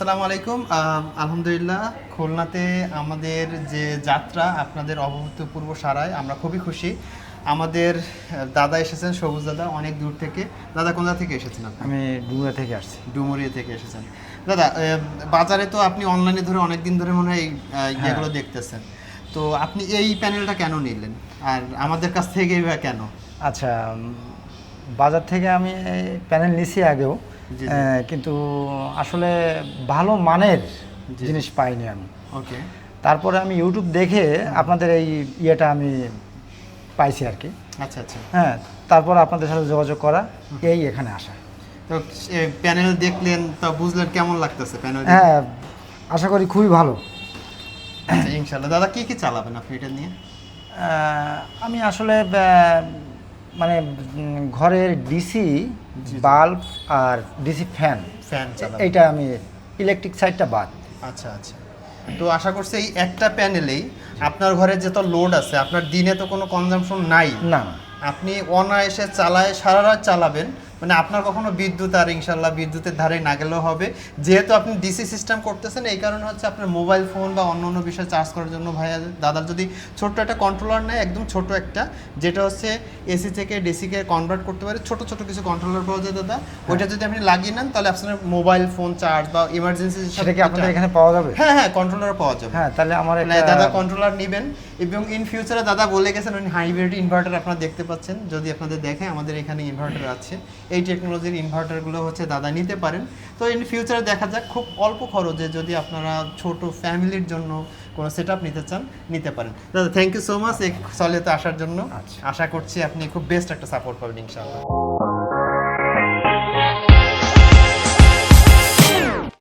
আসসালামু আলাইকুম। আলহামদুলিল্লাহ খুলনাতে আমাদের যে যাত্রা আপনাদের অভূতপূর্ব সাড়ায় আমরা খুবই খুশি। আমাদের দাদা এসেছেন, সবুজ দাদা, অনেক দূর থেকে। দাদা কোন জায়গা থেকে এসেছেন আপনি? আমি ডুমুরিয়া থেকে আসছি। ডুমুরিয়া থেকে এসেছেন। দাদা বাজারে তো আপনি অনলাইনে ধরে অনেক দিন ধরে মনে হয় ইয়েগুলো দেখতেছেন, তো আপনি এই প্যানেলটা কেন নিলেন আর আমাদের কাছ থেকে বা কেন? আচ্ছা, বাজার থেকে আমি প্যানেল নিছি আগেও, জি, জি। কিন্তু আসলে ভালো মানের জি। জিনিস পাইনি আমি। ওকে। তারপরে আমি ইউটিউব দেখে আপনাদের এই ইয়েটা আমি পাইছি আর কি। আচ্ছা আচ্ছা। হ্যাঁ, তারপর আপনাদের সাথে যোগাযোগ করা, এখানে আসা। তো প্যানেল দেখলেন, তো বুঝলেন কেমন লাগতেছে প্যানেল? হ্যাঁ, আশা করি খুবই ভালো। আচ্ছা, ইনশাল্লাহ। দাদা কি কি চালাবেন আপনি এটা নিয়ে? আমি আসলে মানে ঘরের ডিসি জি। বাল্ব আর ডিসি ফ্যান, ফ্যান চালাবেন। এইটা আমি ইলেকট্রিক সাইডটা বাদ। আচ্ছা আচ্ছা। তো আশা করছি এই একটা প্যানেলেই আপনার ঘরে যত লোড আছে, আপনার দিনে তো কোনো কনজাম্পশন নাই, না, আপনি অনায়াসে চালায় সারা রাত চালাবেন। মানে আপনার কখনো বিদ্যুৎ আর ইনশাল্লাহ বিদ্যুতের ধারে না গেলেও হবে, যেহেতু আপনি ডিসি সিস্টেম করতেছেন। এই কারণে হচ্ছে আপনার মোবাইল ফোন বা অন্য অন্য বিষয় চার্জ করার জন্য ভাইয়া দাদার যদি ছোট্ট একটা কন্ট্রোলার নেয়, একদম ছোট একটা, যেটা হচ্ছে এসি থেকে ডিসিকে কনভার্ট করতে পারে, ছোট ছোট কিছু কন্ট্রোলার পাওয়া যায় দাদা। ওইটা যদি আপনি লাগিয়ে নেন, তাহলে আপনার মোবাইল ফোন চার্জ বা ইমার্জেন্সি সেটা কি আপনাদের এখানে পাওয়া যাবে? হ্যাঁ হ্যাঁ, কন্ট্রোলার পাওয়া যাবে। হ্যাঁ, তাহলে আমার মানে দাদা কন্ট্রোলার নেবেন, এবং ইন ফিউচারে দাদা বলে গেছেন উনি হাইব্রিড ইনভার্টার আপনারা দেখতে পাচ্ছেন। যদি আপনাদের দেখে, আমাদের এখানে ইনভার্টার আছে, এই টেকনোলজির ইনভার্টারগুলো হচ্ছে দাদা নিতে পারেন। তো ইন ফিউচারে দেখা যাক, খুব অল্প খরচে যদি আপনারা ছোট ফ্যামিলির জন্য কোনো সেট আপ নিতে চান, নিতে পারেন। দাদা থ্যাংক ইউ সো মাচ এই সলিতে আসার জন্য। আচ্ছা। আশা করছি আপনি খুব বেস্ট একটা সাপোর্ট পাবেন ইনশাআল্লাহ।